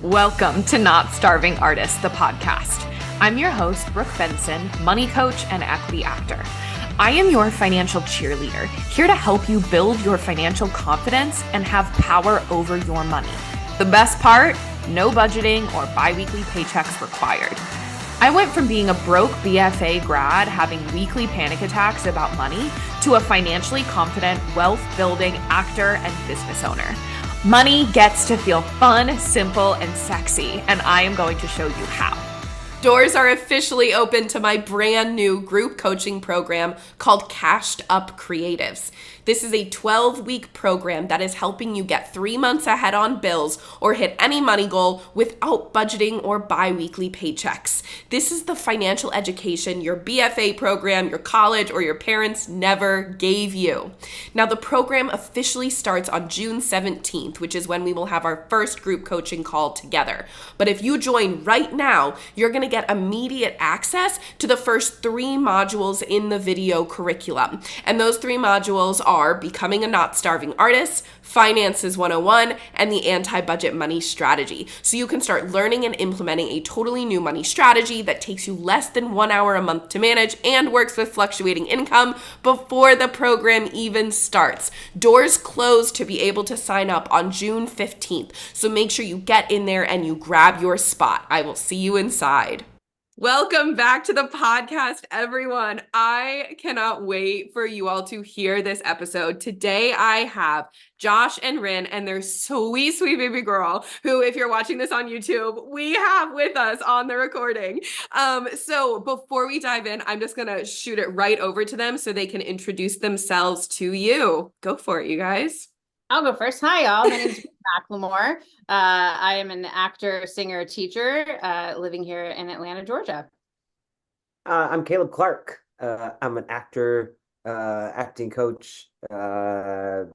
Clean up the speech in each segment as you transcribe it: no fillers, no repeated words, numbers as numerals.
Welcome to Not Starving Artists, the podcast. I'm your host, Brooke Benson, money coach and equity actor. I am your financial cheerleader, here to help you build your financial confidence and have power over your money. The best part, no budgeting or bi-weekly paychecks required. I went from being a broke BFA grad having weekly panic attacks about money to a financially confident, wealth-building actor and business owner. Money gets to feel fun, simple, and sexy, and I am going to show you how. Doors are officially open to my brand new group coaching program called Cashed Up Creatives. This is a 12-week program that is helping you get 3 months ahead on bills or hit any money goal without budgeting or bi-weekly paychecks. This is the financial education your BFA program, your college, or your parents never gave you. Now, the program officially starts on June 17th, which is when we will have our first group coaching call together. But if you join right now, you're going to get immediate access to the first 3 modules in the video curriculum. And those 3 modules are Becoming a Not Starving Artist, Finances 101, and the Anti-Budget Money Strategy. So you can start learning and implementing a totally new money strategy that takes you less than 1 hour a month to manage and works with fluctuating income before the program even starts. Doors close to be able to sign up on June 15th. So make sure you get in there and you grab your spot. I will see you inside. Welcome back to the podcast, everyone. I cannot wait for you all to hear this episode. Today, I have Josh and Rhyn and their sweet, sweet baby girl, who, if you're watching this on YouTube, we have with us on the recording. So before we dive in, I'm just going to shoot it right over to them so they can introduce themselves to you. Go for it, you guys. I'll go first. Hi, y'all. My name is Macklemore. I am an actor, singer, teacher, living here in Atlanta, Georgia. I'm Caleb Clark. I'm an actor, acting coach,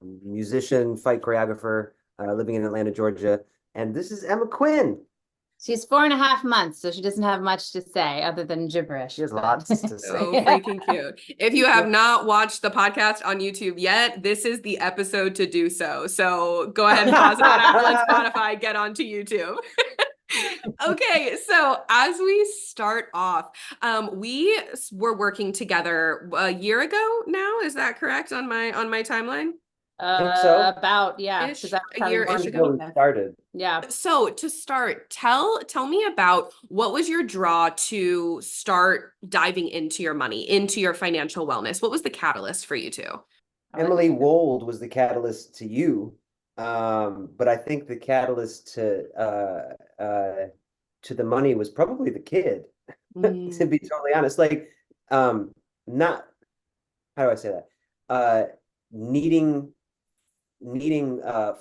musician, fight choreographer, living in Atlanta, Georgia. And this is Emma Quinn. She's 4.5 months, so she doesn't have much to say other than gibberish. She has lots to say. So freaking cute. If you have not watched the podcast on YouTube yet, this is the episode to do so. So go ahead and pause it on Spotify, get onto YouTube. Okay, so as we start off, we were working together a year ago now. Is that correct on my timeline? So. About, yeah. A year-ish ago. We started. Yeah. So to start, tell me about what was your draw to start diving into your money, into your financial wellness? What was the catalyst for you two? Emily Wold was the catalyst to you, but I think the catalyst to the money was probably the kid. To be totally honest, like not how do I say that? Needing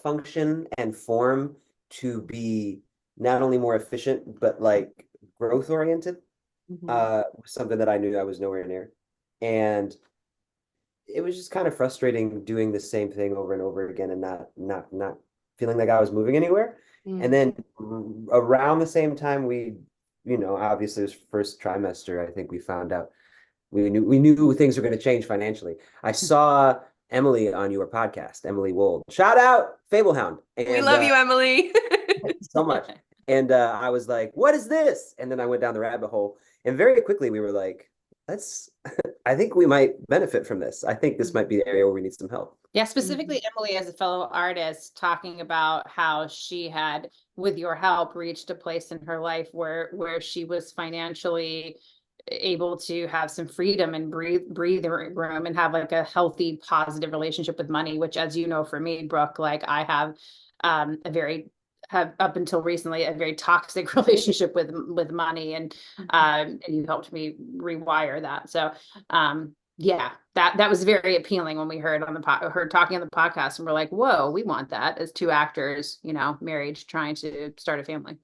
function and form to be not only more efficient but like growth oriented was something that I knew I was nowhere near, and it was just kind of frustrating doing the same thing over and over again and not feeling like I was moving anywhere. And then around the same time, we obviously it was first trimester, I think we found out we knew things were going to change financially. I saw Emily on your podcast, Emily Wold. Shout out, Fablehound. And, we love you, Emily. So much. And I was like, what is this? And then I went down the rabbit hole. And very quickly we were like, I think we might benefit from this. I think this might be the area where we need some help. Yeah, specifically Emily as a fellow artist talking about how she had, with your help, reached a place in her life where she was financially able to have some freedom and breathe room and have like a healthy, positive relationship with money, which, as you know, for me, Brooke, like I have have up until recently a very toxic relationship with money, and you helped me rewire that. So yeah, that was very appealing when we heard talking on the podcast, and we're like, whoa, we want that as 2 actors, married, trying to start a family.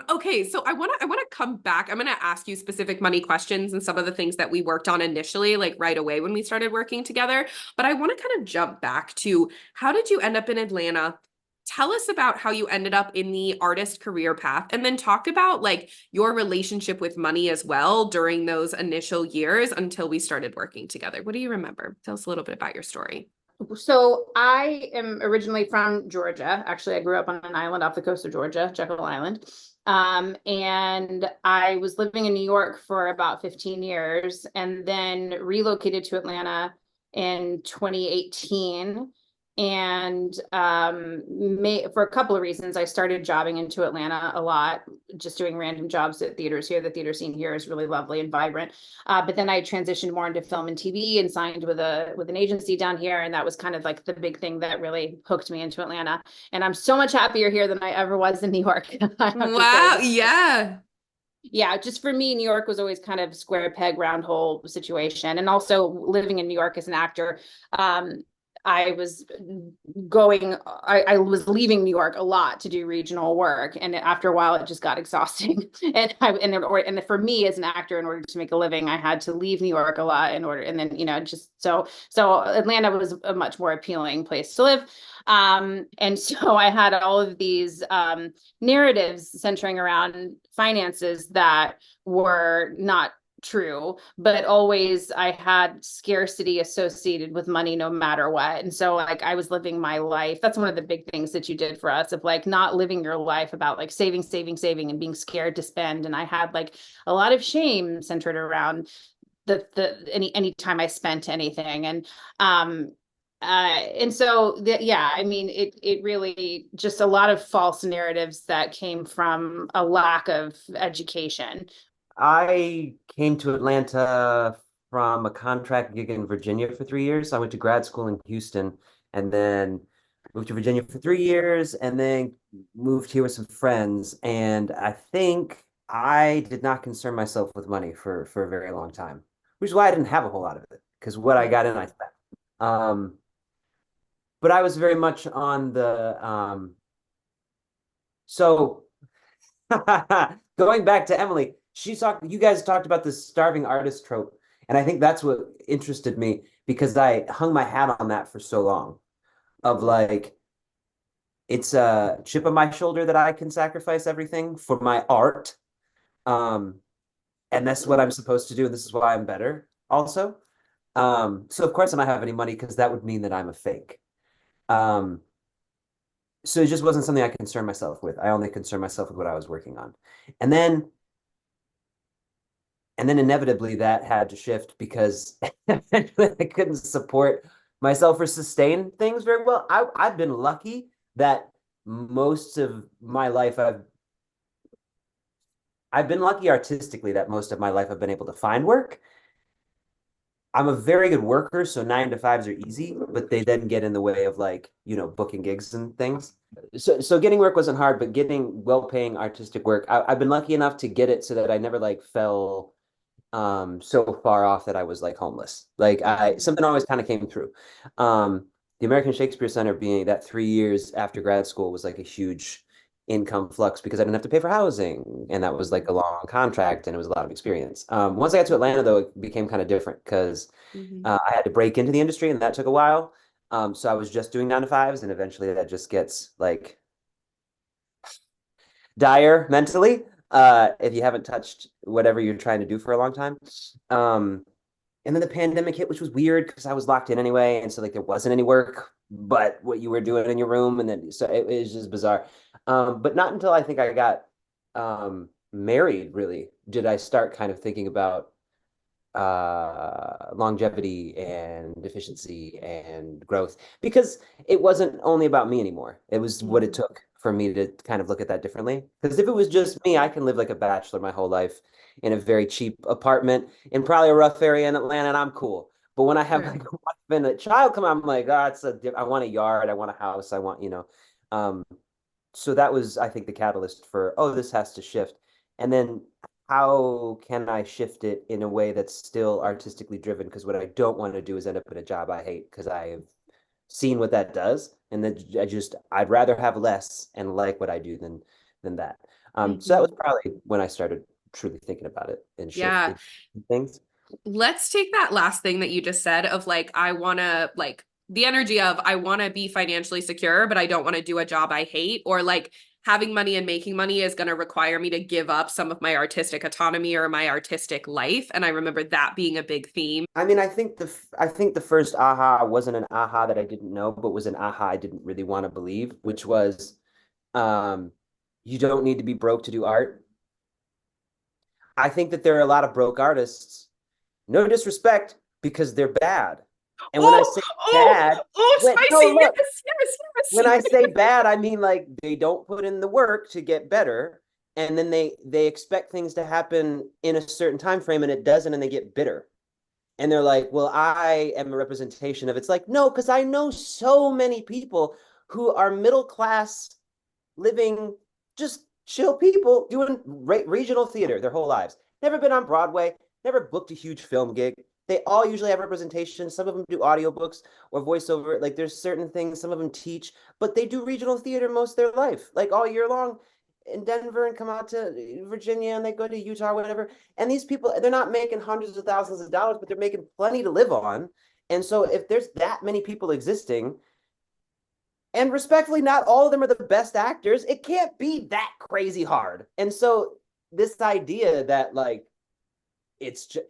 Okay, so I want to come back. I'm going to ask you specific money questions and some of the things that we worked on initially, like right away when we started working together. But I want to kind of jump back to, how did you end up in Atlanta? Tell us about how you ended up in the artist career path, and then talk about like your relationship with money as well during those initial years until we started working together. What do you remember? Tell us a little bit about your story. So I am originally from Georgia. Actually, I grew up on an island off the coast of Georgia, Jekyll Island. And I was living in New York for about 15 years and then relocated to Atlanta in 2018. And for a couple of reasons, I started jobbing into Atlanta a lot, just doing random jobs at theaters here. The theater scene here is really lovely and vibrant. But then I transitioned more into film and TV and signed with an agency down here, and that was kind of like the big thing that really hooked me into Atlanta. And I'm so much happier here than I ever was in New York. I have to Wow. say. Yeah. Yeah, just for me, New York was always kind of square peg, round hole situation. And also living in New York as an actor, I was I was leaving New York a lot to do regional work. And after a while, it just got exhausting. And for me as an actor, in order to make a living, I had to leave New York a lot and then, just so Atlanta was a much more appealing place to live. And so I had all of these narratives centering around finances that were not true, but always I had scarcity associated with money no matter what. And so like I was living my life. That's one of the big things that you did for us, of like not living your life about like saving and being scared to spend. And I had like a lot of shame centered around any time I spent anything. And so yeah, I mean, it really just a lot of false narratives that came from a lack of education. I came to Atlanta from a contract gig in Virginia for 3 years. I went to grad school in Houston and then moved to Virginia for 3 years and then moved here with some friends. And I think I did not concern myself with money for a very long time, which is why I didn't have a whole lot of it, because what I got in, I spent. Um, but I was very much on the so going back to Emily, you guys talked about this starving artist trope. And I think that's what interested me because I hung my hat on that for so long of like, it's a chip on my shoulder that I can sacrifice everything for my art. Um, and that's what I'm supposed to do. And this is why I'm better also. So of course I'm not have any money because that would mean that I'm a fake. Um, so it just wasn't something I concerned myself with. I only concerned myself with what I was working on. And then inevitably that had to shift because I couldn't support myself or sustain things very well. I've been lucky that most of my life I've been lucky artistically that most of my life I've been able to find work. I'm a very good worker, so 9 to 5s are easy, but they then get in the way of like, booking gigs and things. So getting work wasn't hard, but getting well-paying artistic work, I've been lucky enough to get it so that I never like fell so far off that I was like homeless. Like something always kind of came through. The American Shakespeare Center being that 3 years after grad school was like a huge income flux because I didn't have to pay for housing, and that was like a long contract and it was a lot of experience. Once I got to Atlanta though, it became kind of different because I had to break into the industry and that took a while. So I was just doing 9 to 5s and eventually that just gets like dire mentally if you haven't touched whatever you're trying to do for a long time. And then the pandemic hit, which was weird because I was locked in anyway, and so like there wasn't any work but what you were doing in your room, and then so it was just bizarre. But not until I think I got married really did I start kind of thinking about longevity and efficiency and growth because it wasn't only about me anymore. It was what it took for me to kind of look at that differently. Because if it was just me, I can live like a bachelor my whole life in a very cheap apartment in probably a rough area in Atlanta, and I'm cool. But when I have like a wife and a child come out, I'm like, I want a yard, I want a house, I want, Um, so that was, I think, the catalyst for, oh, this has to shift. And then how can I shift it in a way that's still artistically driven? Because what I don't want to do is end up in a job I hate because I have seen what that does. And then I'd rather have less and like what I do than that. So that was probably when I started truly thinking about it and Yeah. shifting things. Let's take that last thing that you just said of like, I want to like the energy of I want to be financially secure, but I don't want to do a job I hate, or like having money and making money is going to require me to give up some of my artistic autonomy or my artistic life. And I remember that being a big theme. I mean, I think the first aha wasn't an aha that I didn't know, but was an aha I didn't really want to believe, which was um, you don't need to be broke to do art. I think that there are a lot of broke artists, no disrespect, because they're bad. And when I say bad, no, Spicy. look, Yes, yes, when yes. I say bad, I mean like they don't put in the work to get better, and then they expect things to happen in a certain time frame, and it doesn't, and they get bitter. And they're like, well, I am a representation of it's like, no, because I know so many people who are middle class, living, just chill people doing regional theater their whole lives. Never been on Broadway, never booked a huge film gig. They all usually have representation. Some of them do audiobooks or voiceover. Like there's certain things, some of them teach, but they do regional theater most of their life, like all year long in Denver and come out to Virginia and they go to Utah or whatever. And these people, they're not making hundreds of thousands of dollars, but they're making plenty to live on. And so if there's that many people existing, and respectfully, not all of them are the best actors, it can't be that crazy hard. And so this idea that like it's just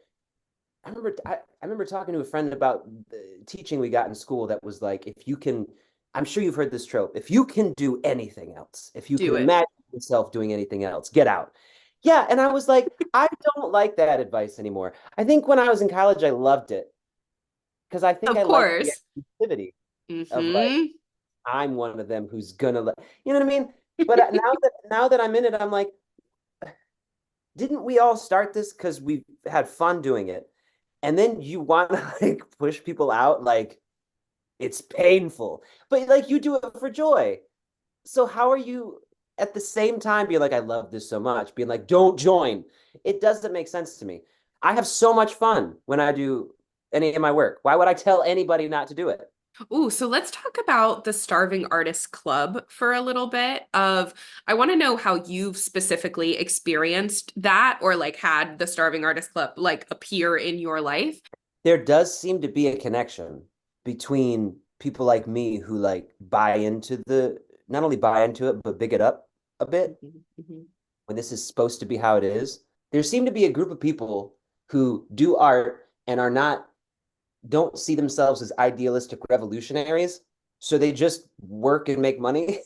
I remember talking to a friend about the teaching we got in school that was like, if you can, I'm sure you've heard this trope, if you can do anything else, if you Do can it. imagine yourself doing anything else, get out. Yeah, and I was like, I don't like that advice anymore. I think when I was in college, I loved it because I think Of I liked the course. activity of like, Mm-hmm. I'm one of them who's gonna let, you know what I mean? But now that I'm in it, I'm like, didn't we all start this because we had fun doing it? And then you want to like push people out, like it's painful, but like you do it for joy. So how are you at the same time being like, I love this so much, being like, don't join? It doesn't make sense to me. I have so much fun when I do any of my work. Why would I tell anybody not to do it? Ooh, so let's talk about the Starving Artists Club for a little bit of I want to know how you've specifically experienced that or like had the Starving Artists Club like appear in your life. There does seem to be a connection between people like me who like buy into the not only buy into it but big it up a bit Mhm, mhm. when this is supposed to be how it is. There seem to be a group of people who do art and are not don't see themselves as idealistic revolutionaries, so they just work and make money.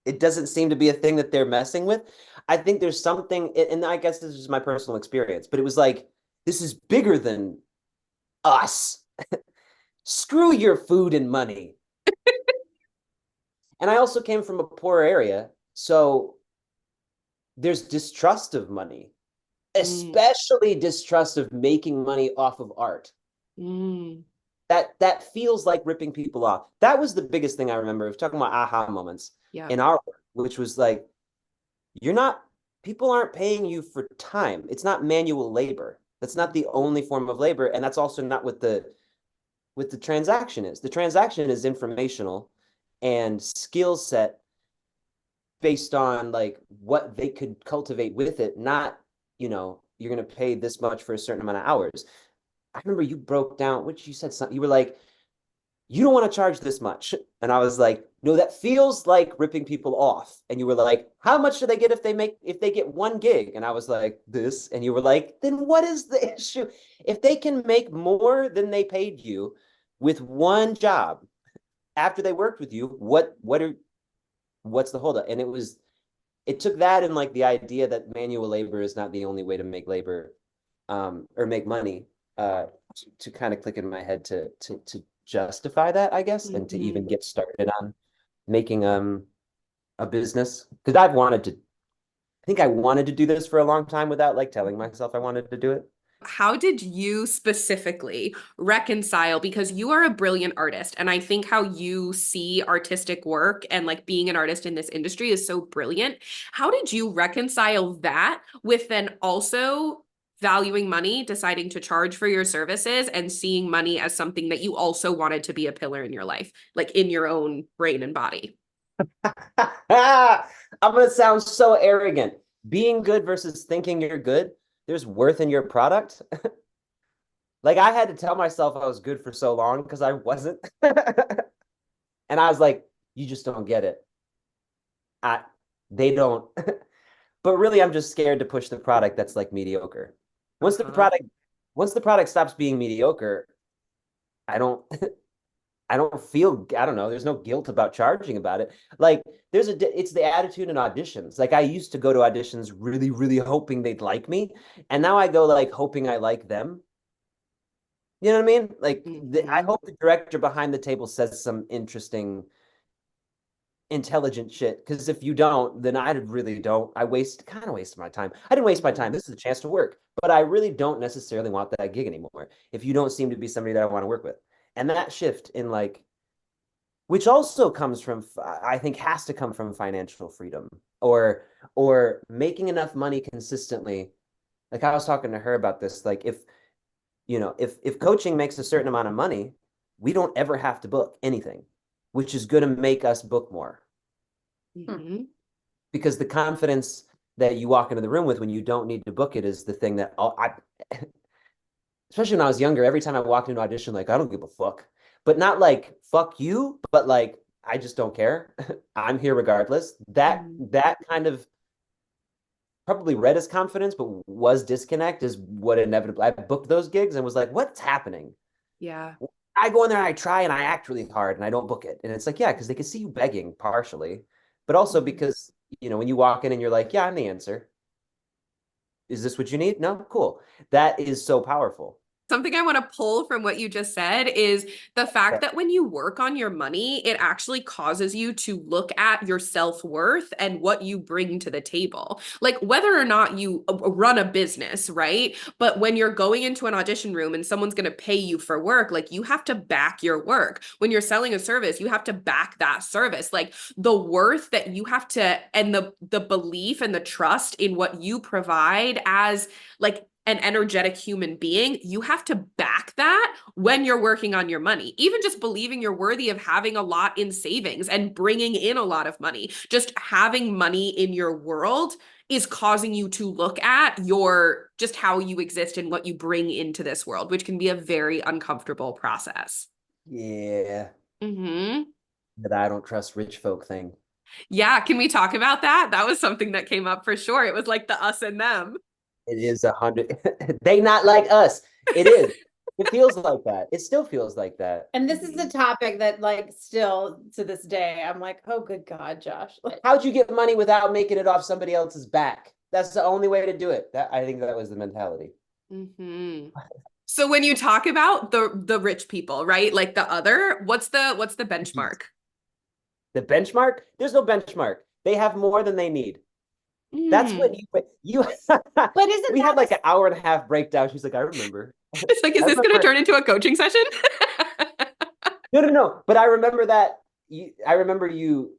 It doesn't seem to be a thing that they're messing with. I think there's something, and I guess this is my personal experience, but it was like this is bigger than us. Screw your food and money. And I also came from a poor area, so there's distrust of money, Mm, especially distrust of making money off of art. mm, That feels like ripping people off. That was the biggest thing I remember of talking about aha moments yeah. in our work, which was like, you're not, people aren't paying you for time. It's not manual labor. That's not the only form of labor. And that's also not what the transaction is. The transaction is informational and skill set based on like what they could cultivate with it, not, you're going to pay this much for a certain amount of hours. I remember you broke down, which you said something, you were like, you don't want to charge this much. And I was like, no, that feels like ripping people off. And you were like, how much do they get if they get one gig? And I was like, this. And you were like, then what is the issue? If they can make more than they paid you with one job after they worked with you, what's the holdup? And it took that and like the idea that manual labor is not the only way to make labor or make money to kind of click in my head to justify that, I guess, and to even Mhm. get started on making a business. Because I think I wanted to do this for a long time without like telling myself I wanted to do it. How did you specifically reconcile? Because you are a brilliant artist, and I think how you see artistic work and like being an artist in this industry is so brilliant. How did you reconcile that with then also valuing money, deciding to charge for your services, and seeing money as something that you also wanted to be a pillar in your life, like in your own brain and body? I'm gonna sound so arrogant. Being good versus thinking you're good, there's worth in your product. Like I had to tell myself I was good for so long because I wasn't. And I was like, you just don't get it. I they don't, but really I'm just scared to push the product that's like mediocre. Once the product, once the product stops being mediocre, I don't, I don't feel, I don't know, there's no guilt about charging about it. Like it's the attitude in auditions. Like I used to go to auditions really, really hoping they'd like me. And now I go like hoping I like them. You know what I mean? Like I hope the director behind the table says some interesting, intelligent shit. Because if you don't, then I really don't. I kind of wasted my time. I didn't waste my time. This is a chance to work. But I really don't necessarily want that gig anymore. If you don't seem to be somebody that I want to work with. And that shift in like, which also comes from, I think has to come from financial freedom or making enough money consistently. Like I was talking to her about this, like if, you know, if coaching makes a certain amount of money, we don't ever have to book anything, which is going to make us book more. Mm-hmm. Because the confidence that you walk into the room with when you don't need to book it is the thing that especially when I was younger, every time I walked into an audition, like, I don't give a fuck. But not like, fuck you, but like, I just don't care. I'm here regardless. That kind of probably read as confidence, but was disconnect is what inevitably I booked those gigs and was like, what's happening? Yeah. I go in there and I try and I act really hard and I don't book it. And it's like, yeah, because they can see you begging partially, but also because, you know, when you walk in and you're like, yeah, I'm the answer. Is this what you need? No, cool. That is so powerful. Something I want to pull from what you just said is the fact that when you work on your money, it actually causes you to look at your self-worth and what you bring to the table. Like whether or not you run a business, right? But when you're going into an audition room and someone's going to pay you for work, like you have to back your work. When you're selling a service, you have to back that service. Like the worth that you have to, and the belief and the trust in what you provide as like an energetic human being, you have to back that when you're working on your money. Even just believing you're worthy of having a lot in savings and bringing in a lot of money, just having money in your world is causing you to look at your just how you exist and what you bring into this world, which can be a very uncomfortable process. Yeah. Mm-hmm. That I don't trust rich folk thing. Yeah, can we talk about that? That was something that came up for sure. It was like the us and them. It is 100. They not like us. It is. It feels like that. It still feels like that. And this is a topic that like still to this day, I'm like, oh, good God, Josh. How'd you get money without making it off somebody else's back? That's the only way to do it. That I think that was the mentality. Mm-hmm. So when you talk about the rich people, right? Like the other, what's the benchmark? The benchmark? There's no benchmark. They have more than they need. That's what you But isn't we had like an hour and a half breakdown. She's like, I remember. It's like, is this going to turn into a coaching session? No. But I remember that I remember you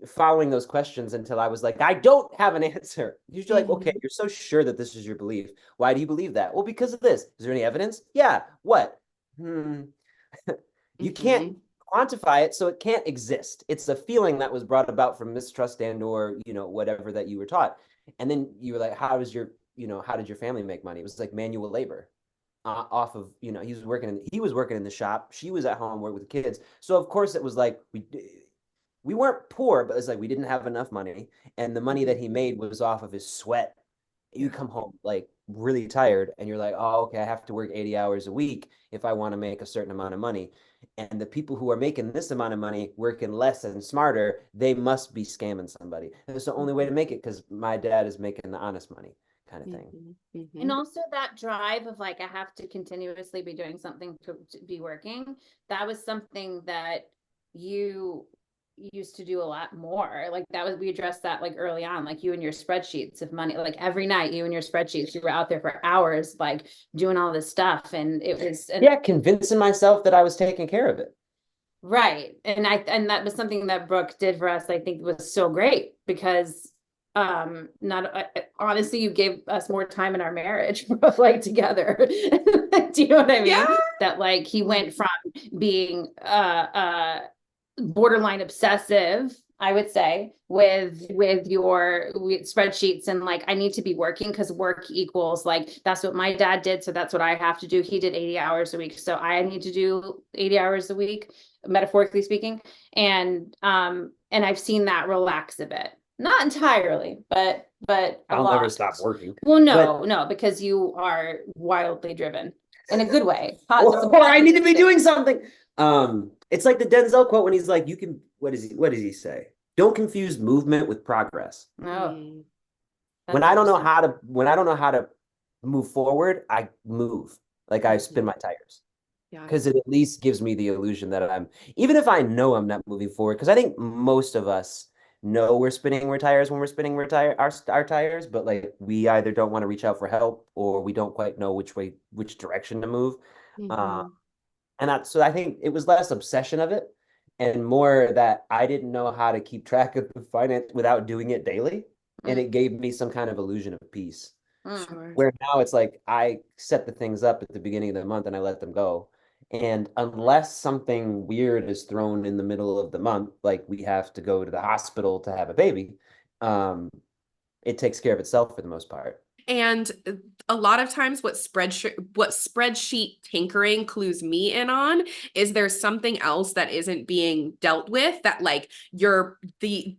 following those questions until I was like, I don't have an answer. You're like, okay, you're so sure that this is your belief. Why do you believe that? Well, because of this. Is there any evidence? Yeah. What? You can't quantify it, so it can't exist. It's a feeling that was brought about from mistrust and or, you know, whatever that you were taught. And then you were like, how did your family make money? It was like manual labor. Off of, you know, he was working in the shop. She was at home working with the kids. So of course it was like we weren't poor, but it's like we didn't have enough money, and the money that he made was off of his sweat. You come home like really tired, and you're like, oh, okay, I have to work 80 hours a week if I want to make a certain amount of money. And the people who are making this amount of money working less and smarter, they must be scamming somebody. And it's the only way to make it because my dad is making the honest money. Kind of thing. And also that drive of like, I have to continuously be doing something to be working. That was something that you used to do a lot more. Like we addressed that like early on, like you and your spreadsheets of money, like every night you and your spreadsheets, you were out there for hours, like doing all this stuff. And it was, convincing myself that I was taking care of it. Right. And that was something that Brooke did for us, I think was so great because honestly, you gave us more time in our marriage like together. Do you know what I mean? Yeah. That like he went from being borderline obsessive, I would say, with your spreadsheets and like I need to be working because work equals like that's what my dad did, so that's what I have to do. He did 80 hours a week, so I need to do 80 hours a week, metaphorically speaking. And I've seen that relax a bit. Not entirely, but a I'll lot. never stop working. Well, But no, because you are wildly driven in a good way. or I need to be doing something. It's like the Denzel quote when he's like, "You can." What does he say? Don't confuse movement with progress. No, When that's I don't know interesting. how to, when I don't know how to move forward, I move. Like I spin my tires Yeah. because it at least gives me the illusion that I'm, even if I know I'm not moving forward, because I think most of us know we're spinning our tires when we're spinning our tires, but like we either don't want to reach out for help or we don't quite know which direction to move. Uh, and that, so I think it was less obsession of it and more that I didn't know how to keep track of the finance without doing it daily. And Mm, it gave me some kind of illusion of peace. mm. Sure. Where now it's like I set the things up at the beginning of the month and I let them go. And unless something weird is thrown in the middle of the month, like we have to go to the hospital to have a baby, um, it takes care of itself for the most part. And a lot of times what spreadsheet tinkering clues me in on is there's something else that isn't being dealt with, that like you're the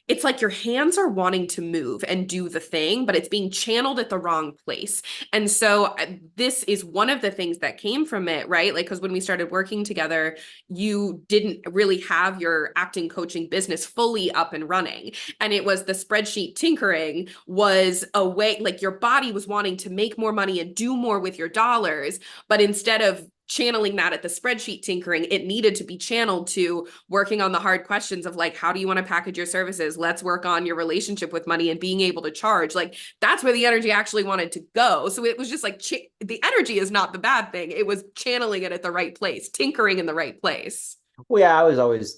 it's like your hands are wanting to move and do the thing, but it's being channeled at the wrong place. And so this is one of the things that came from it, right? Like, because when we started working together, you didn't really have your acting coaching business fully up and running. And it was the spreadsheet tinkering was a way, like your body was wanting to make more money and do more with your dollars. But instead of channeling that at the spreadsheet tinkering, it needed to be channeled to working on the hard questions of like, how do you want to package your services? Let's work on your relationship with money and being able to charge. Like, that's where the energy actually wanted to go. So it was just like the energy is not the bad thing. It was channeling it at the right place, tinkering in the right place. Well, yeah,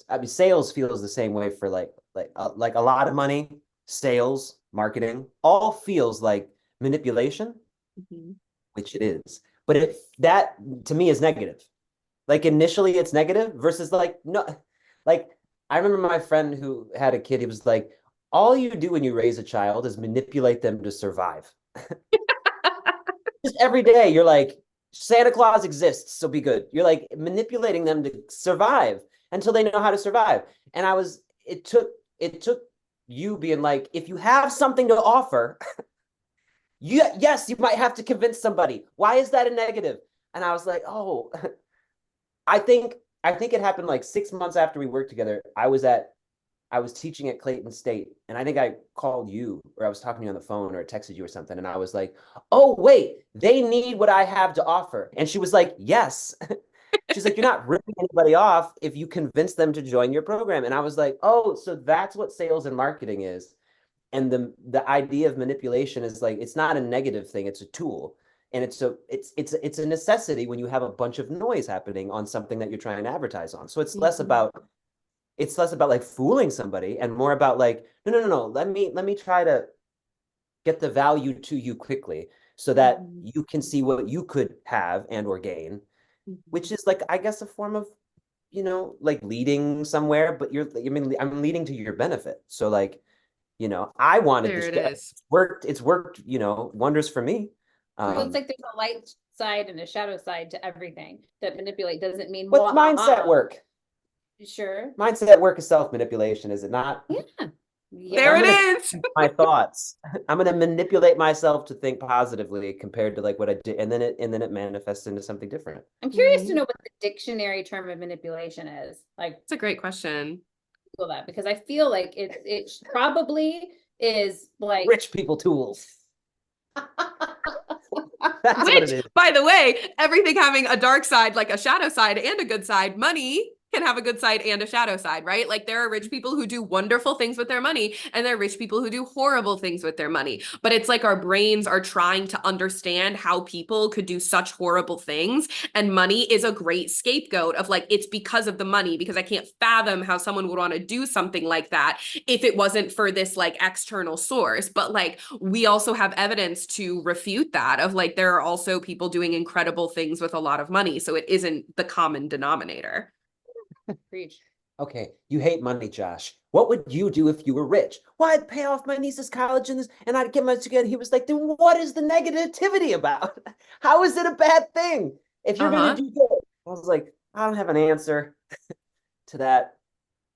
I mean, sales feels the same way for like a lot of money, sales, marketing, all feels like manipulation, Mhm. which it is. But if that to me is negative. Like initially it's negative versus like no, like I remember my friend who had a kid, he was like, all you do when you raise a child is manipulate them to survive. Just every day you're like, Santa Claus exists, so be good. You're like manipulating them to survive until they know how to survive. And it took you being like, if you have something to offer, yes, you might have to convince somebody. Why is that a negative? And I was like, oh, I think I think it happened like 6 months after we worked together. I was teaching at Clayton State, and I think I called you or I was talking to you on the phone or I texted you or something, and I was like, "Oh wait, they need what I have to offer." And she was like, "Yes." She's like, "You're not ripping anybody off if you convince them to join your program." And I was like, "Oh, so that's what sales and marketing is." And the idea of manipulation is like it's not a negative thing, it's a tool. And it's a necessity when you have a bunch of noise happening on something that you're trying to advertise on. So it's less about like fooling somebody and more about like no, let me try to get the value to you quickly so that Mhm. you can see what you could have and or gain, which is like I guess a form of like leading somewhere, but I mean I'm leading to your benefit, so like I wanted There this it job. is. It's worked wonders for me. So it's um like there's a light side and a shadow side to everything. That manipulate doesn't mean what's mindset work? Sure. Mindset work is self-manipulation, is it not? Yeah. Yeah. There I'm it gonna is. change my thoughts. I'm gonna manipulate myself to think positively compared to like what I did, and then it manifests into something different. I'm curious to Mhm. know what the dictionary term of manipulation is. Like It's a great question. Google that because I feel like it probably is like Rich people tools. That's what it Which, is. by the way, everything having a dark side, like a shadow side and a good side, money can have a good side and a shadow side, right? Like there are rich people who do wonderful things with their money, and there are rich people who do horrible things with their money. But it's like our brains are trying to understand how people could do such horrible things. And money is a great scapegoat of like, it's because of the money, because I can't fathom how someone would want to do something like that if it wasn't for this like external source. But like we also have evidence to refute that of like there are also people doing incredible things with a lot of money. So it isn't the common denominator. preach. Okay, you hate money, Josh. What would you do if you were rich? Well, I'd pay off my niece's college and I'd get my together. He was like, then what is the negativity about? How is it a bad thing if you're gonna Uh-huh. do good? I was like, I don't have an answer to that.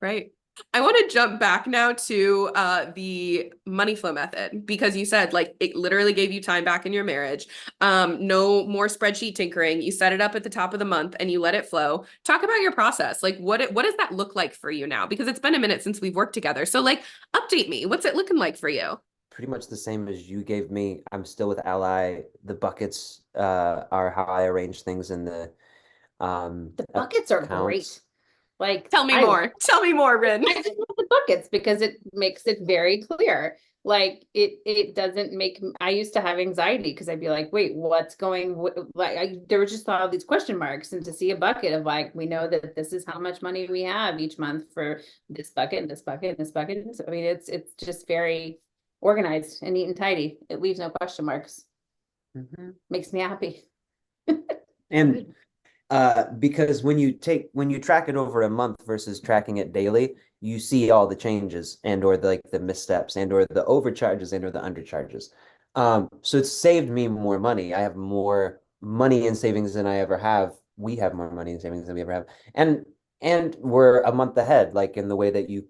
Right. I want to jump back now to the money flow method because you said like it literally gave you time back in your marriage. No more spreadsheet tinkering. You set it up at the top of the month and you let it flow. Talk about your process. Like what does that look like for you now? Because it's been a minute since we've worked together. So like update me. What's it looking like for you? Pretty much the same as you gave me. I'm still with Ally. The buckets are how I arrange things in the The buckets are great. accounts. Like Tell me more. Tell me more, Rhyn. I just love the buckets because it makes it very clear. Like it doesn't make, I used to have anxiety because I'd be like, wait, what's going, there were just all these question marks, and to see a bucket of like, we know that this is how much money we have each month for this bucket and this bucket and this bucket. I mean, it's just very organized and neat and tidy. It leaves no question marks. Makes me happy. And because when you track it over a month versus tracking it daily, you see all the changes and or the missteps and or the overcharges and or the undercharges. So it's saved me more money. I have more money in savings than I ever have. We have more money in savings than we ever have. And we're a month ahead, like in the way that you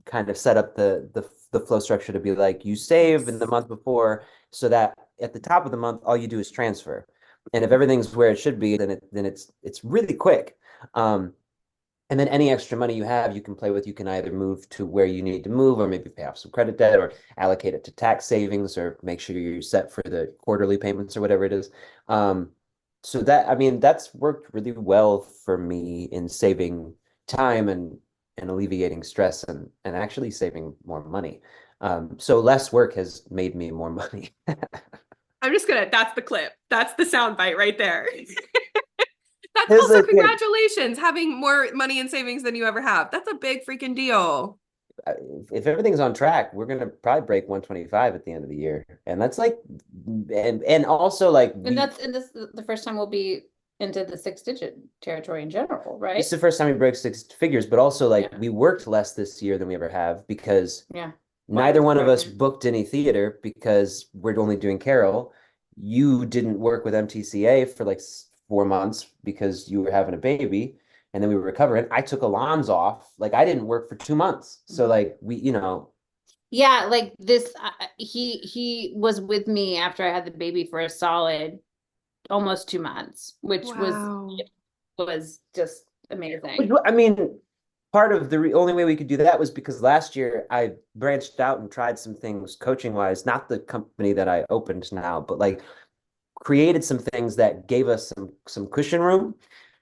kind of set up the flow structure to be like you save in the month before so that at the top of the month all you do is transfer. And if everything's where it should be, then it's really quick. And then any extra money you have, you can play with. You can either move to where you need to move, or maybe pay off some credit debt, or allocate it to tax savings, or make sure you're set for the quarterly payments or whatever it is. So that, I mean, that's worked really well for me in saving time and alleviating stress and actually saving more money. So less work has made me more money. That's the clip. That's the sound bite right there. That's Here's also the thing. congratulations, having more money in savings than you ever have. That's a big freaking deal. If everything's on track, we're gonna probably break 125 at the end of the year, and that's like, and also like And this the first time we'll be into the 6-digit territory in general, right? it's the first time we broke six figures, but also like Yeah. we worked less this year than we ever have because Yeah. neither one of us Partner. booked any theater because we're only doing Carol. You didn't work with MTCA for like 4 months because you were having a baby, and then we were recovering. I took Alon's off. Like I didn't work for 2 months. So like Yeah, like this, he was with me after I had the baby for a solid almost 2 months, which Wow. was just amazing. I mean, part of the only way we could do that was because last year I branched out and tried some things coaching wise, not the company that I opened now, but like created some things that gave us some cushion room,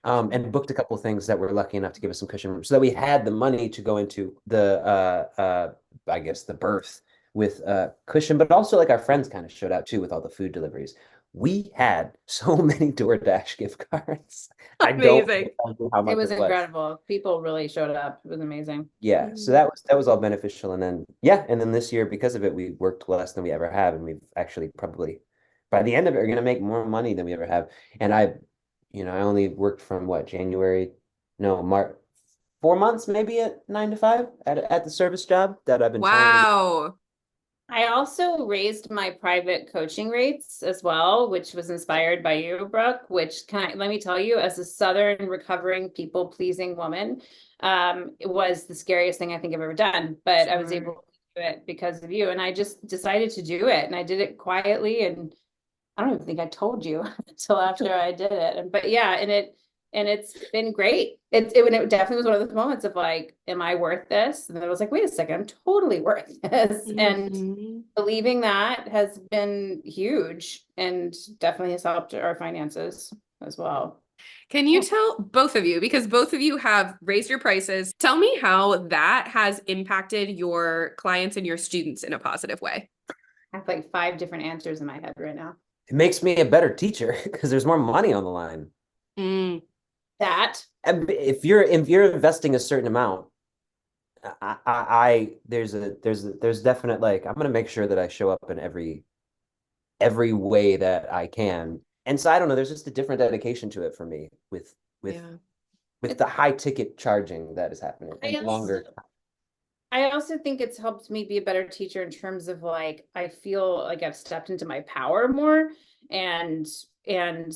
and booked a couple of things that were lucky enough to give us some cushion room so that we had the money to go into the I guess the birth with cushion, but also like our friends kind of showed out too with all the food deliveries. We had so many DoorDash gift cards. I don't Amazing. know how It much was it was. incredible. People really showed up. It was amazing. Yeah, so that was all beneficial, and then yeah, and then this year because of it, we worked less than we ever have, and we've actually probably by the end of it are going to make more money than we ever have. And I only worked from what January, no, March, 4 months maybe at 9 to 5 at the service job that I've been trying to get. Wow. I also raised my private coaching rates as well, which was inspired by you, Brooke, which let me tell you, as a Southern recovering people pleasing woman, it was the scariest thing I think I've ever done, but I was able to do it because of you. And I just decided to do it, and I did it quietly, and I don't even think I told you until after I did it. But yeah, and it's been great. It definitely was one of those moments of like, am I worth this? And then I was like, wait a second, I'm totally worth this. And believing that has been huge and definitely has helped our finances as well. Can you tell both of you, because both of you have raised your prices, tell me how that has impacted your clients and your students in a positive way? I have like 5 different answers in my head right now. It makes me a better teacher because there's more money on the line. That And if you're investing a certain amount, there's definite like I'm gonna make sure that I show up in every way that I can. And so I don't know, there's just a different dedication to it for me with the high ticket charging that is happening and longer. I also think it's helped me be a better teacher in terms of like, I feel like I've stepped into my power more, and I'm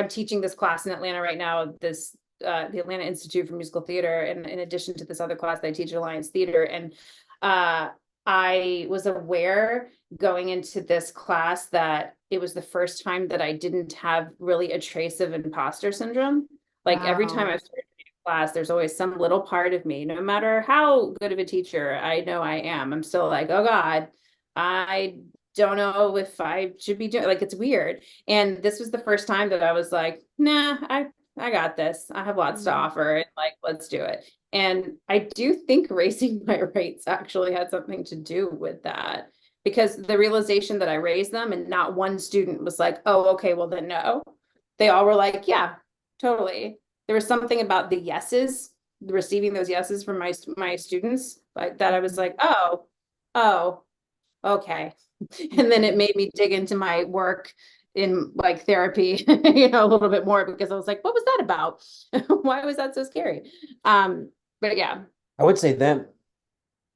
teaching this class in Atlanta right now, this the Atlanta Institute for Musical Theater, and in addition to this other class that I teach at Alliance Theater. And I was aware going into this class that it was the first time that I didn't have really a trace of imposter syndrome. Like every time Wow. I've started a class, there's always some little part of me, no matter how good of a teacher I know I am, I'm still like, oh God, I don't know if I should be doing, like, it's weird. And this was the first time that I was like, nah, I got this. I have lots to offer. And like, let's do it. And I do think raising my rates actually had something to do with that, because the realization that I raised them and not one student was like, oh, okay, well then no. They all were like, yeah, totally. There was something about the yeses, receiving those yeses from my students, like that I was like, oh, okay. And then it made me dig into my work in like therapy, a little bit more, because I was like, what was that about? Why was that so scary? But yeah. I would say then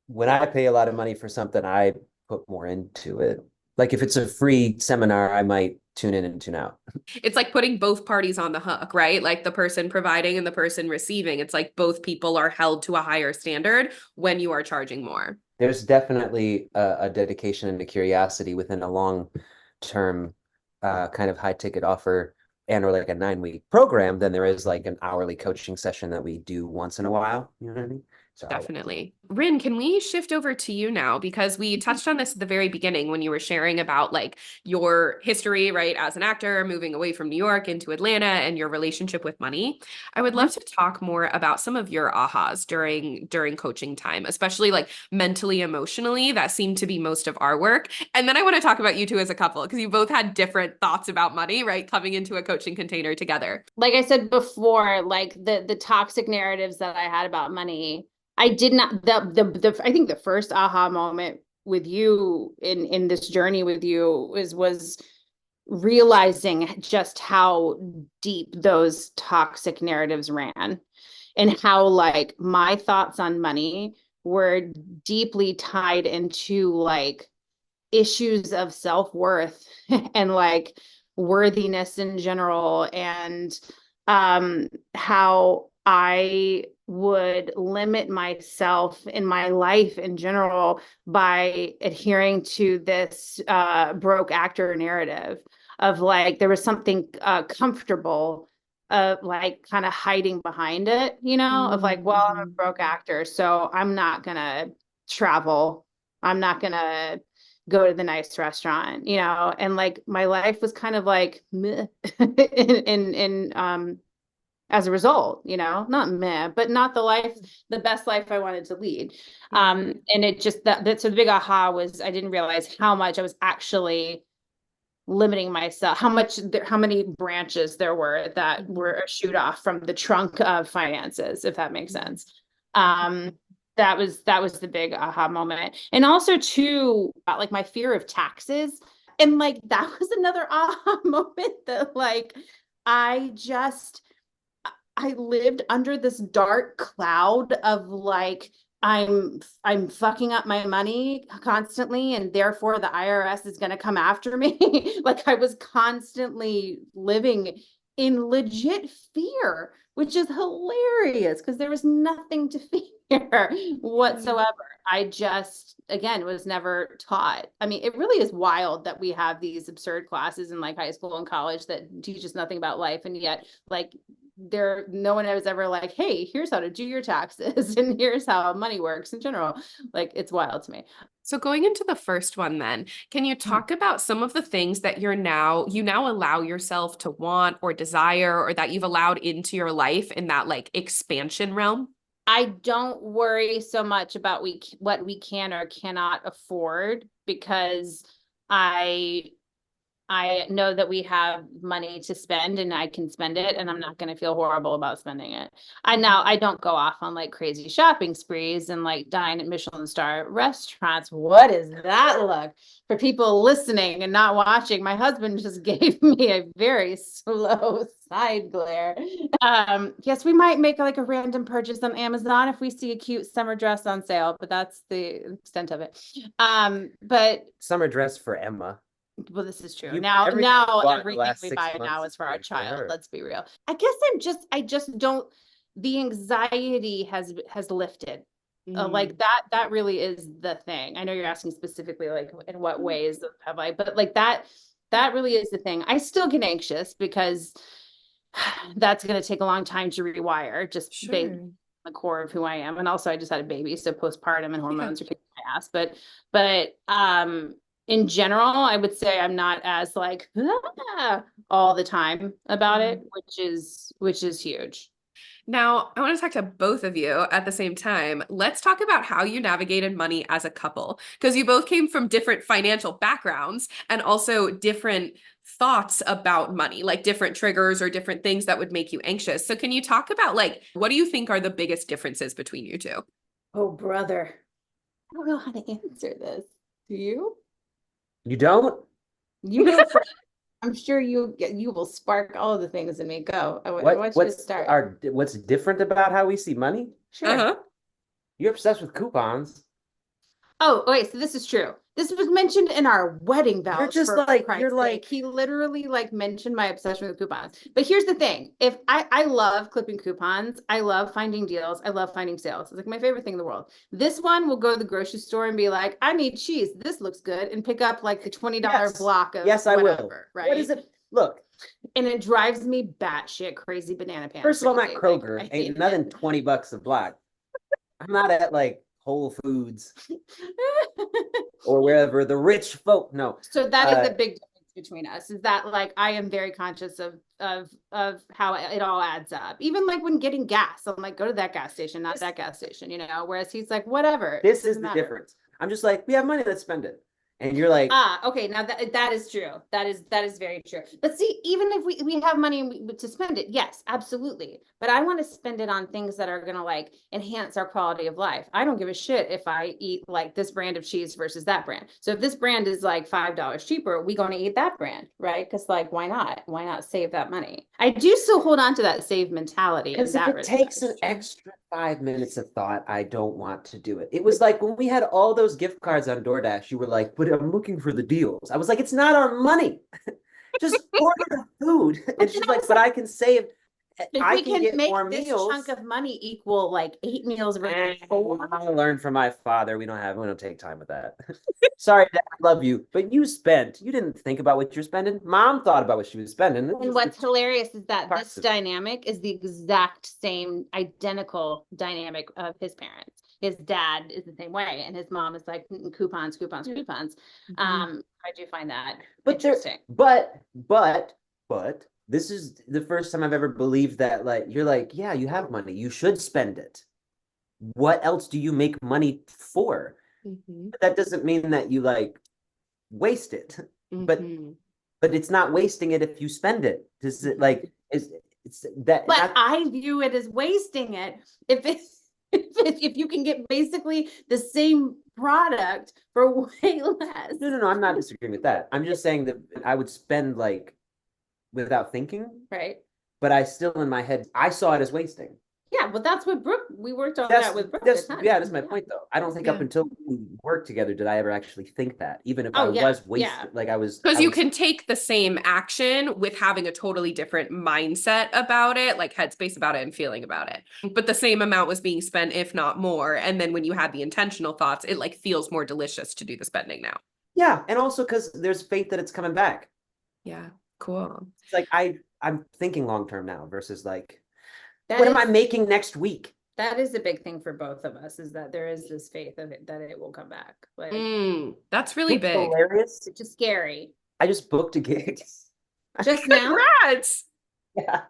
when I pay a lot of money for something, I put more into it. Like if it's a free seminar, I might tune in and tune out. It's like putting both parties on the hook, right? Like the person providing and the person receiving. It's like both people are held to a higher standard when you are charging more. There's definitely a dedication and a curiosity within a long-term kind of high ticket offer and or like a 9-week program than there is like an hourly coaching session that we do once in a while. You know what I mean? So Definitely. Rhyn, can we shift over to you now? Because we touched on this at the very beginning when you were sharing about like your history, right, as an actor, moving away from New York into Atlanta and your relationship with money. I would love to talk more about some of your ahas during coaching time, especially like mentally, emotionally. That seemed to be most of our work. And then I want to talk about you two as a couple, because you both had different thoughts about money, right, coming into a coaching container together. Like I said before, like the toxic narratives that I had about money, I did not, the I think the first aha moment with you in this journey with you was realizing just how deep those toxic narratives ran, and how like my thoughts on money were deeply tied into like issues of self-worth and like worthiness in general, and how I would limit myself in my life in general by adhering to this broke actor narrative of like there was something comfortable like kind of hiding behind it, of like, well, I'm a broke actor, so I'm not gonna travel, I'm not gonna go to the nice restaurant, and like my life was kind of like meh in as a result, not meh, but not the best life I wanted to lead. And it just that's a big aha was I didn't realize how much I was actually limiting myself, how many branches there were that were a shoot off from the trunk of finances, if that makes sense. That was the big aha moment. And also too, like my fear of taxes. And like that was another aha moment that like I just I lived under this dark cloud of like I'm fucking up my money constantly, and therefore the IRS is going to come after me. Like I was constantly living in legit fear, which is hilarious because there was nothing to fear whatsoever. I just, again, was never taught. I mean, it really is wild that we have these absurd classes in like high school and college that teach us nothing about life, and yet like no one was ever like, hey, here's how to do your taxes and here's how money works in general. Like it's wild to me. So going into the first one then, can you talk about some of the things that you now allow yourself to want or desire, or that you've allowed into your life in that like expansion realm? I don't worry so much about what we can or cannot afford, because I know that we have money to spend and I can spend it, and I'm not going to feel horrible about spending it. I don't go off on like crazy shopping sprees and like dine at Michelin star restaurants. What is that look? For people listening and not watching, my husband just gave me a very slow side glare. Yes, we might make like a random purchase on Amazon if we see a cute summer dress on sale, but that's the extent of it. But summer dress for Emma. Well, this is true. You Now everything you bought the everything last we 6 buy months now is is for our for child. her. Let's be real. I guess I just don't, the anxiety has lifted. Like that really is the thing. I know you're asking specifically like in what ways have I, but like that really is the thing. I still get anxious because that's going to take a long time to rewire just based on the core of who I am. And also I just had a baby, so postpartum and hormones are kicking my ass. But in general, I would say I'm not as like all the time about it, which is huge. Now, I want to talk to both of you at the same time. Let's talk about how you navigated money as a couple, because you both came from different financial backgrounds and also different thoughts about money, like different triggers or different things that would make you anxious. So can you talk about like, what do you think are the biggest differences between you two? Oh, brother. I don't know how to answer this. Do you? You don't? You go first. I'm sure you will spark all of the things in me. Go. I want you to start. What's different about how we see money? Sure. Uh-huh. You're obsessed with coupons. Oh, wait, so this is true. This was mentioned in our wedding vows. You're just for like, Christ's you're like, sake. He literally like mentioned my obsession with coupons. But here's the thing. If I love clipping coupons, I love finding deals, I love finding sales. It's like my favorite thing in the world. This one will go to the grocery store and be like, I need cheese. This looks good, and pick up like the $20 block of yes, I whatever, will. right? What is it? Look, and it drives me batshit crazy banana pants. first of all, I'm at crazy. Kroger. Like, Ain't nothing $20 a block. I'm not at like Whole Foods or wherever the rich folk. No. So that is a big difference between us, is that like I am very conscious of how it all adds up. Even like when getting gas, I'm like, go to that gas station, not that gas station, you know, whereas he's like, whatever. This is the difference. I'm just like, we have money, let's spend it. And you're like, okay, now that is true. That is very true. But see, even if we have money to spend it, yes, absolutely. But I want to spend it on things that are gonna like enhance our quality of life. I don't give a shit if I eat like this brand of cheese versus that brand. So if this brand is like $5 cheaper, we gonna eat that brand, right? Because like, why not? Why not save that money? I do still hold on to that save mentality. because if it takes an extra 5 minutes of thought, I don't want to do it. It was like when we had all those gift cards on DoorDash, you were like, but I'm looking for the deals. I was like, it's not our money. Just order the food. And she's like, but I can save. I can get make more this meals. Chunk of money equal like 8 meals. I learned from my father. We don't take time with that. Sorry, Dad, I love you, but you didn't think about what you're spending. Mom thought about what she was spending. And what's hilarious is that this dynamic is the exact same identical dynamic of his parents. His dad is the same way, and his mom is like coupons. Mm-hmm. I do find that interesting. But this is the first time I've ever believed that, like, you're like, yeah, you have money, you should spend it. What else do you make money for? Mm-hmm. But that doesn't mean that you like waste it. Mm-hmm. But it's not wasting it if you spend it. Does it like it's that? But I view it as wasting it if you can get basically the same product for way less. No, I'm not disagreeing with that. I'm just saying that I would spend like without thinking. Right. But I still in my head, I saw it as wasting. Yeah, but that's what we worked on that with Brooke. That's my point though. I don't think up until we worked together did I ever actually think that, even if I was wasted, like I was. Because you can take the same action with having a totally different mindset about it, like headspace about it and feeling about it. But the same amount was being spent, if not more. And then when you had the intentional thoughts, it like feels more delicious to do the spending now. Yeah, and also because there's faith that it's coming back. Yeah, cool. It's like I'm thinking long term now versus like. What am I making next week? That is a big thing for both of us, is that there is this faith of it, that it will come back. Like that's really big. Hilarious. It's just scary. I just booked a gig. Just now? Congrats! Yeah.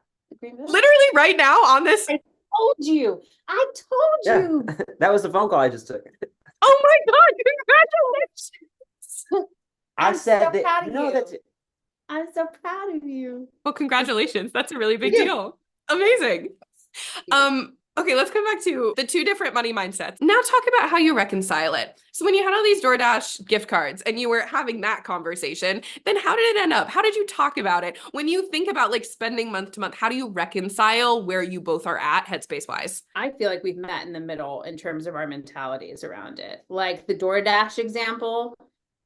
Literally right now on this. I told you. That was the phone call I just took. Oh my God, congratulations. I said so that, that's it. I'm so proud of you. Well, congratulations. That's a really big deal. Amazing. Okay, let's come back to the two different money mindsets. Now talk about how you reconcile it. So when you had all these DoorDash gift cards and you were having that conversation, then how did it end up? How did you talk about it? When you think about like spending month to month, how do you reconcile where you both are at headspace wise? I feel like we've met in the middle in terms of our mentalities around it. Like the DoorDash example,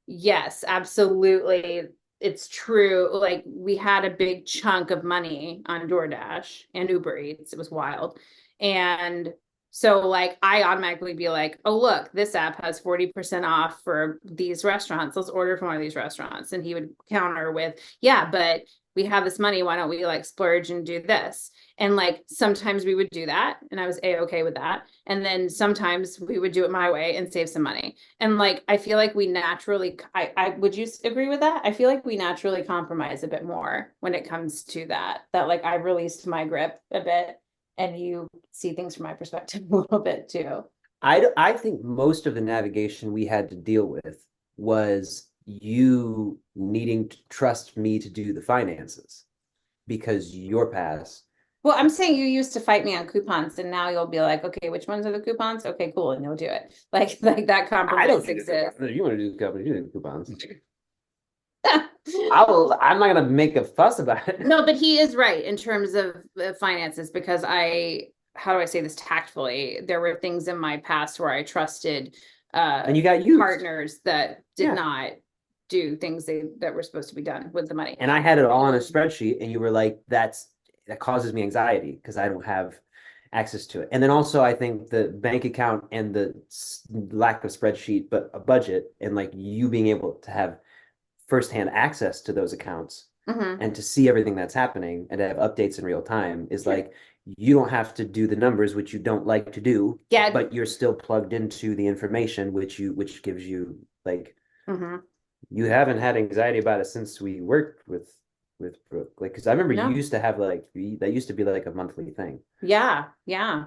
Yes, absolutely. It's true. Like we had a big chunk of money on DoorDash and Uber Eats. It was wild. And so like I automatically be like, oh look, this app has 40% off for these restaurants. Let's order from one of these restaurants. And he would counter with, yeah, but we have this money. Why don't we like splurge and do this? And like sometimes we would do that. And I was A-okay with that. And then sometimes we would do it my way and save some money. And like I feel like we naturally I would you agree with that? I feel like we naturally compromise a bit more when it comes to that like I've released my grip a bit and you see things from my perspective a little bit too. I think most of the navigation we had to deal with was you needing to trust me to do the finances because your past. Well, I'm saying you used to fight me on coupons and now you'll be like, okay, which ones are the coupons? Okay, cool, and you'll do it. Like that I don't compromise do the exists. coupons. You want to do the company, you do the coupons. I'm not gonna make a fuss about it. No, but he is right in terms of finances because how do I say this tactfully? There were things in my past where I trusted And you got used. partners that did Yeah. not do things that were supposed to be done with the money. And I had it all on a spreadsheet, and you were like, that causes me anxiety because I don't have access to it. And then also, I think the bank account and the lack of spreadsheet, but a budget, and like you being able to have firsthand access to those accounts Mhm. and to see everything that's happening and to have updates in real time is like you don't have to do the numbers, which you don't like to do, Yeah. but you're still plugged into the information, which gives you like Mhm. you haven't had anxiety about it since we worked with Brooke. Like, because I remember No. you used to have like that used to be like a monthly thing. Yeah, yeah.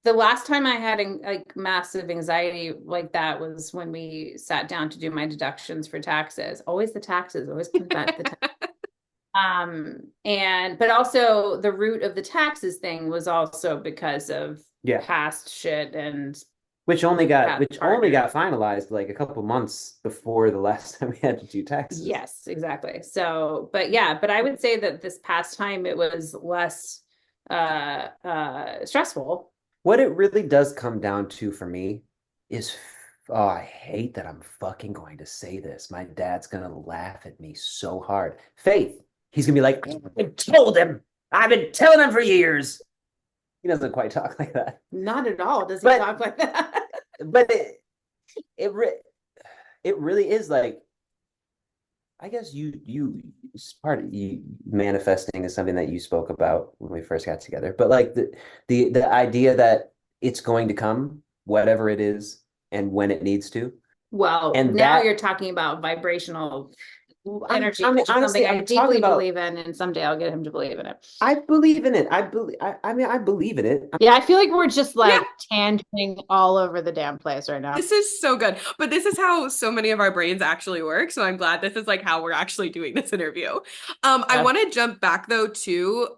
The last time I had like massive anxiety like that was when we sat down to do my deductions for taxes. Always the taxes, always comes back to the taxes. And but also the root of the taxes thing was also because of Yeah. past shit and Which only got partner. finalized like a couple months before the last time we had to do taxes. Yes, exactly. So, but yeah, but I would say that this past time it was less stressful. What it really does come down to for me is, oh, I hate that I'm fucking going to say this. My dad's gonna laugh at me so hard. Faith, he's gonna be like, I told him. I've been telling him for years. He doesn't quite talk like that. Not at all. Does he But- talk like that? But it really is like, I guess part of you manifesting is something that you spoke about when we first got together. But like the idea that it's going to come, whatever it is, and when it needs to. Well, And now that- you're talking about vibrational energy, I mean, which is honestly, something I I'm talking deeply about- believe in, and someday I'll get him to believe in it. I believe in it. I mean, I believe in it. Yeah, I feel like we're just like tangenting all over the damn place right now. This is so good. But this is how so many of our brains actually work. So I'm glad this is like how we're actually doing this interview. I want to jump back though to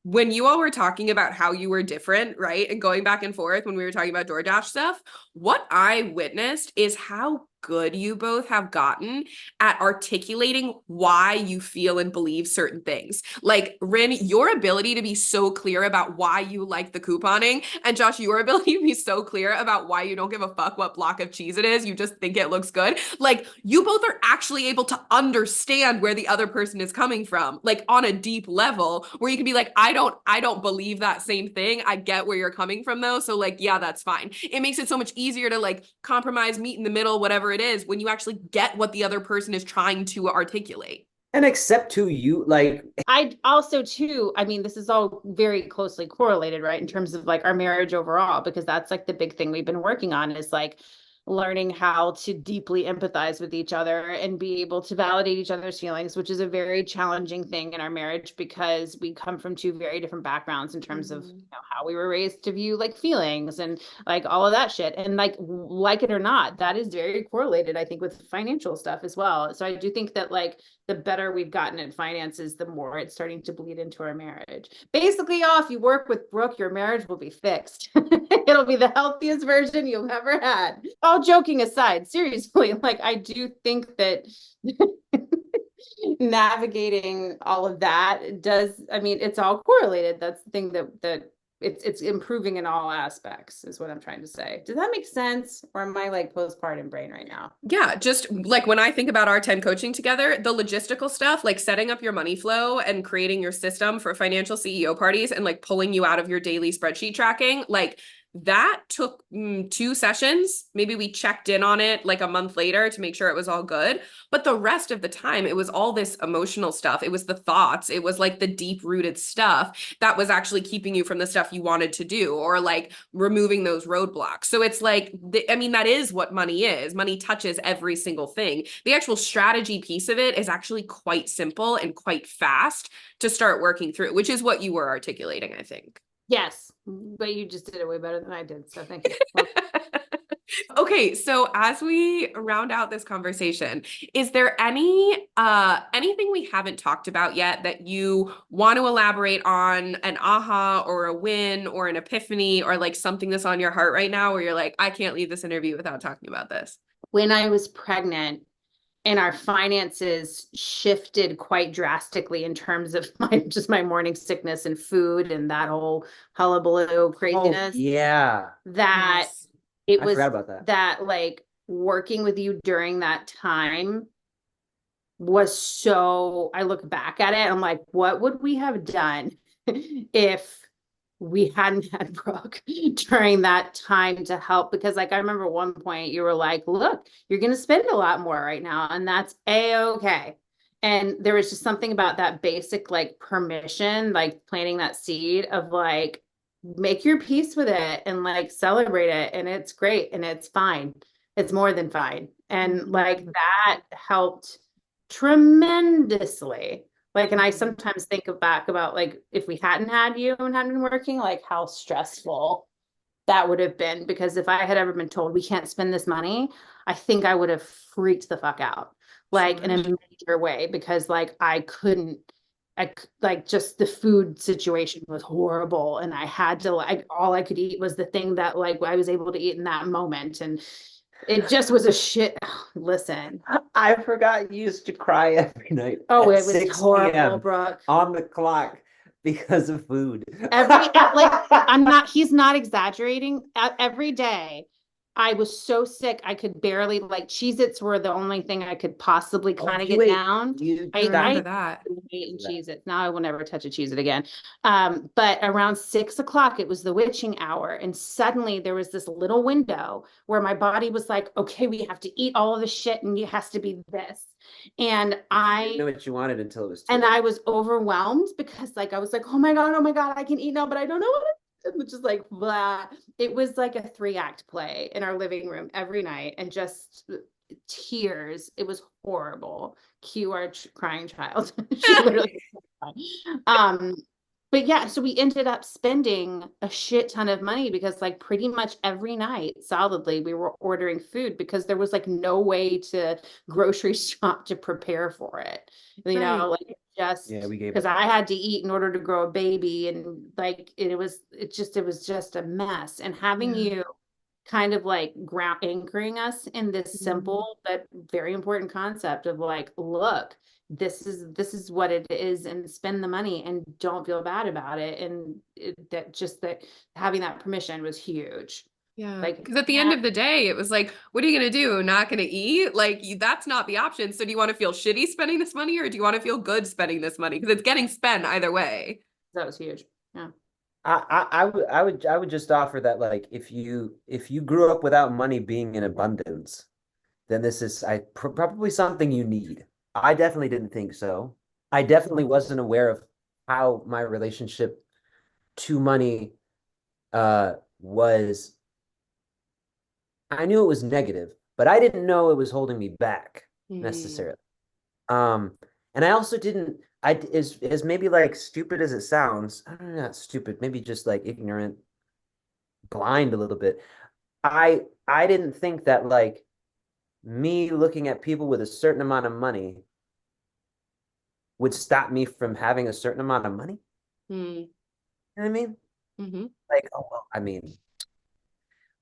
when you all were talking about how you were different, right? And going back and forth when we were talking about DoorDash stuff, what I witnessed is how good you both have gotten at articulating why you feel and believe certain things. Like Rhyn, your ability to be so clear about why you like the couponing, and Josh, your ability to be so clear about why you don't give a fuck what block of cheese it is, you just think it looks good. Like you both are actually able to understand where the other person is coming from, like on a deep level where you can be like, I don't believe that same thing. I get where you're coming from though. So like, yeah, that's fine. It makes it so much easier to like compromise, meet in the middle, whatever it is, when you actually get what the other person is trying to articulate. And except to you, like I also too, I mean, this is all very closely correlated, right? In terms of like our marriage overall, because that's like the big thing we've been working on is like learning how to deeply empathize with each other and be able to validate each other's feelings, which is a very challenging thing in our marriage because we come from two very different backgrounds in terms of how we were raised to view like feelings and like all of that shit. And like it or not, that is very correlated, I think, with financial stuff as well. So I do think that like the better we've gotten at finances, the more it's starting to bleed into our marriage. Basically, y'all, if you work with Brooke, your marriage will be fixed. It'll be the healthiest version you've ever had. All joking aside, seriously, like I do think that navigating all of that does, I mean, it's all correlated. That's the thing that it's improving in all aspects is what I'm trying to say. Does that make sense? Or am I like postpartum brain right now? Yeah, just like when I think about our 10 coaching together, the logistical stuff, like setting up your money flow and creating your system for financial CEO parties and like pulling you out of your daily spreadsheet tracking, like that took 2 sessions. Maybe we checked in on it like a month later to make sure it was all good. But the rest of the time, it was all this emotional stuff. It was the thoughts. It was like the deep rooted stuff that was actually keeping you from the stuff you wanted to do, or like removing those roadblocks. So it's like, I mean, that is what money is. Money touches every single thing. The actual strategy piece of it is actually quite simple and quite fast to start working through, which is what you were articulating, I think. Yes, but you just did it way better than I did. So thank you. Okay, so as we round out this conversation, is there anything we haven't talked about yet that you want to elaborate on, an aha or a win or an epiphany or like something that's on your heart right now where you're like, I can't leave this interview without talking about this? When I was pregnant and our finances shifted quite drastically in terms of my morning sickness and food and that whole hullabaloo craziness, yeah. that Yes. it I was forgot about that. that like working with you during that time was so, I look back at it, I'm like, what would we have done if we hadn't had Brooke during that time to help? Because like I remember at one point you were like, look, you're gonna spend a lot more right now, and that's a-okay. And there was just something about that basic like permission, like planting that seed of like, make your peace with it and like celebrate it, and it's great and it's fine. It's more than fine. And like that helped tremendously. Like, and I sometimes think back about like if we hadn't had you and hadn't been working, like how stressful that would have been. Because if I had ever been told we can't spend this money, I think I would have freaked the fuck out, like in a major way, because like I couldn't, like just the food situation was horrible, and I had to like all I could eat was the thing that like I was able to eat in that moment, and it just was a shit. Listen, I forgot you used to cry every night. oh, at it was 6 horrible, p.m. Brooke. on the clock because of food. He's not exaggerating. Every day I was so sick I could barely, like, Cheez-Its were the only thing I could possibly kind of get down. I remember that. Ate and Cheez-Its. Now I will never touch a Cheez-It again. But around 6 o'clock, it was the witching hour. And suddenly there was this little window where my body was like, okay, we have to eat all of the shit and it has to be this. And I didn't know what you wanted until it was too and late. I was overwhelmed because like I was like, oh my God, I can eat now, but I don't know what which is like blah. It was like a 3-act play in our living room every night, and just tears. It was horrible. Cue our crying child. She literally but yeah, so we ended up spending a shit ton of money because like pretty much every night solidly we were ordering food because there was like no way to grocery shop to prepare for it. You know, like just we gave because up. I had to eat in order to grow a baby, and like it was just a mess. And having you kind of like ground anchoring us in this simple but very important concept of like, look, this is what it is, and spend the money and don't feel bad about it. And that having that permission was huge. Yeah. Like, Because at the end of the day, it was like, what are you going to do? Not going to eat? Like, that's not the option. So do you want to feel shitty spending this money, or do you want to feel good spending this money? Because it's getting spent either way. that was huge. Yeah. I would just offer that, like, if you grew up without money being in abundance, then this is probably something you need. I definitely didn't think so. I definitely wasn't aware of how my relationship to money was. I knew it was negative, but I didn't know it was holding me back necessarily. And I also didn't, as maybe like stupid as it sounds, I don't know, not stupid, maybe just like ignorant, blind a little bit. I didn't think that like me looking at people with a certain amount of money would stop me from having a certain amount of money. You know what I mean? Like, oh, well, I mean,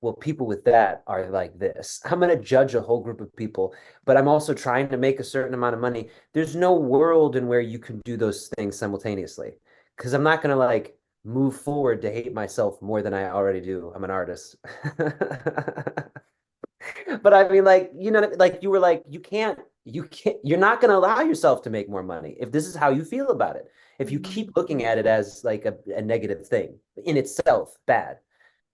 well, people with that are like this. I'm going to judge a whole group of people, but I'm also trying to make a certain amount of money. There's no world in where you can do those things simultaneously, because I'm not going to like move forward to hate myself more than I already do. I'm an artist. But I mean, like, like you were like, you're not going to allow yourself to make more money if this is how you feel about it. If you keep looking at it as like a negative thing in itself, bad.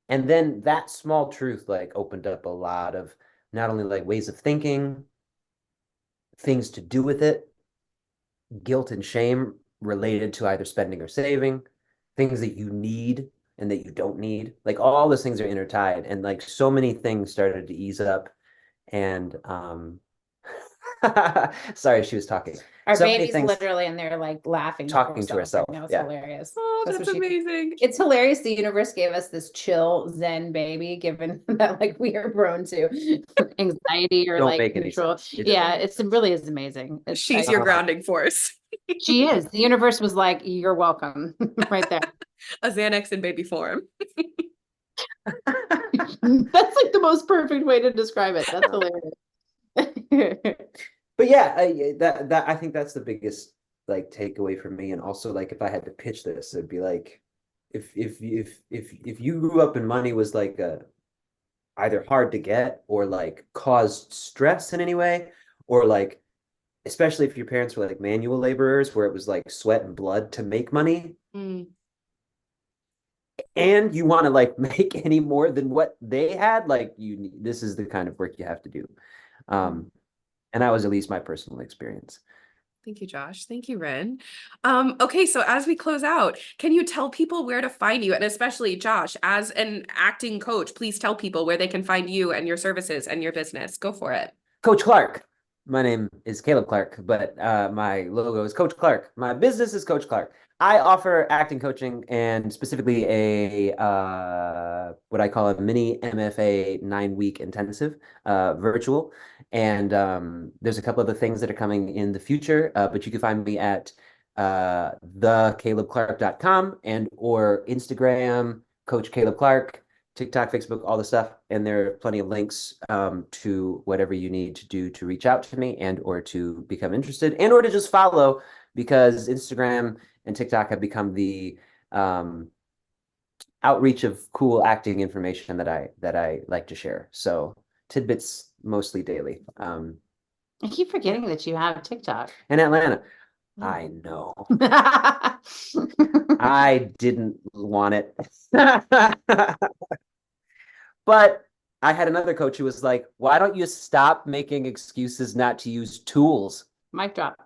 And then that small truth like opened up a lot of not only like ways of thinking, things to do with it, guilt and shame related to either spending or saving, things that you need and that you don't need. Like all those things are intertied, and like so many things started to ease up. And sorry, she was talking. Our So many baby's things literally in there like laughing talking to herself. Right now. It's Yeah. hilarious. Oh, that's amazing. It's hilarious. The universe gave us this chill Zen baby, given that like we are prone to anxiety or Don't like make any control. sense. It Yeah, it really is amazing. She's your grounding force. She is. The universe was like, "You're welcome," right there. A Xanax in baby form. That's like the most perfect way to describe it. That's hilarious. But yeah, I think that's the biggest like takeaway for me. And also like if I had to pitch this, it'd be like if you grew up and money was like either hard to get or like caused stress in any way, or like especially if your parents were like manual laborers where it was like sweat and blood to make money. And you want to like make any more than what they had, like this is the kind of work you have to do. And that was at least my personal experience. Thank you, Josh. Thank you, Rhyn. Okay, so as we close out, can you tell people where to find you? And especially Josh, as an acting coach, please tell people where they can find you and your services and your business. Go for it. Coach Clark. My name is Caleb Clark, but my logo is Coach Clark. My business is Coach Clark. I offer acting coaching and specifically a what I call a mini MFA 9-week intensive virtual. And there's a couple other things that are coming in the future, but you can find me at thecalebclark.com and or Instagram, Coach Caleb Clark, TikTok, Facebook, all the stuff. And there are plenty of links to whatever you need to do to reach out to me and or to become interested and or to just follow, because Instagram and TikTok have become the outreach of cool acting information that I like to share. So tidbits mostly daily. I keep forgetting that you have TikTok. In Atlanta. I know. I didn't want it. But I had another coach who was like, why don't you stop making excuses not to use tools? Mic drop.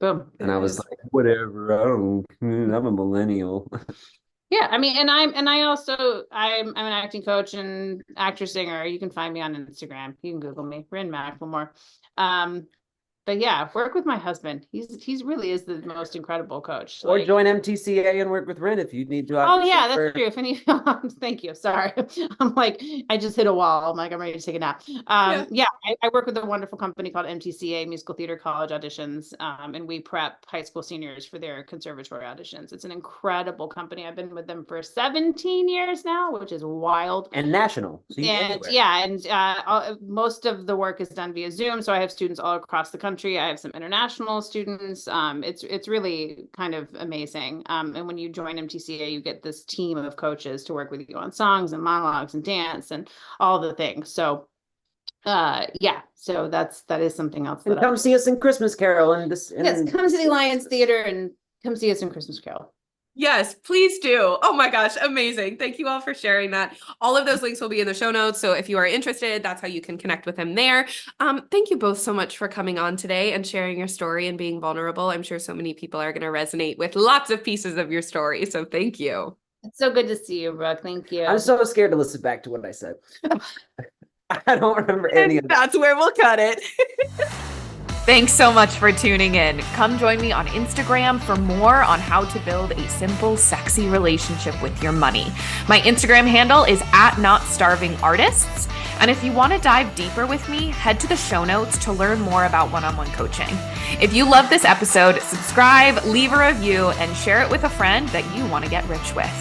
Boom. And I was like, whatever. I'm a millennial. Yeah, I mean, I'm an acting coach and actor singer. You can find me on Instagram. You can Google me, Rhyn Macklemore. But yeah, work with my husband. He's really is the most incredible coach. Or join MTCA and work with Rhyn if you need to. Oh yeah, that's true. If any, thank you. Sorry, I'm like I just hit a wall. I'm like I'm ready to take a nap. I work with a wonderful company called MTCA, Musical Theater College Auditions, and we prep high school seniors for their conservatory auditions. It's an incredible company. I've been with them for 17 years now, which is wild. And national. So most of the work is done via Zoom. So I have students all across the country. I have some international students. It's really kind of amazing. And when you join MTCA, you get this team of coaches to work with you on songs and monologues and dance and all the things. So so that is something else. And come see us in Christmas Carol and come to the Alliance Theater and come see us in Christmas Carol. Yes, please do. Oh my gosh, amazing. Thank you all for sharing that. All of those links will be in the show notes. So if you are interested, that's how you can connect with him there. Thank you both so much for coming on today and sharing your story and being vulnerable. I'm sure so many people are going to resonate with lots of pieces of your story. So thank you. It's so good to see you, Brooke. Thank you. I'm so scared to listen back to what I said. I don't remember any of that. That's where we'll cut it. Thanks so much for tuning in. Come join me on Instagram for more on how to build a simple, sexy relationship with your money. My Instagram handle is @NotStarvingArtists. And if you want to dive deeper with me, head to the show notes to learn more about one-on-one coaching. If you love this episode, subscribe, leave a review, and share it with a friend that you want to get rich with.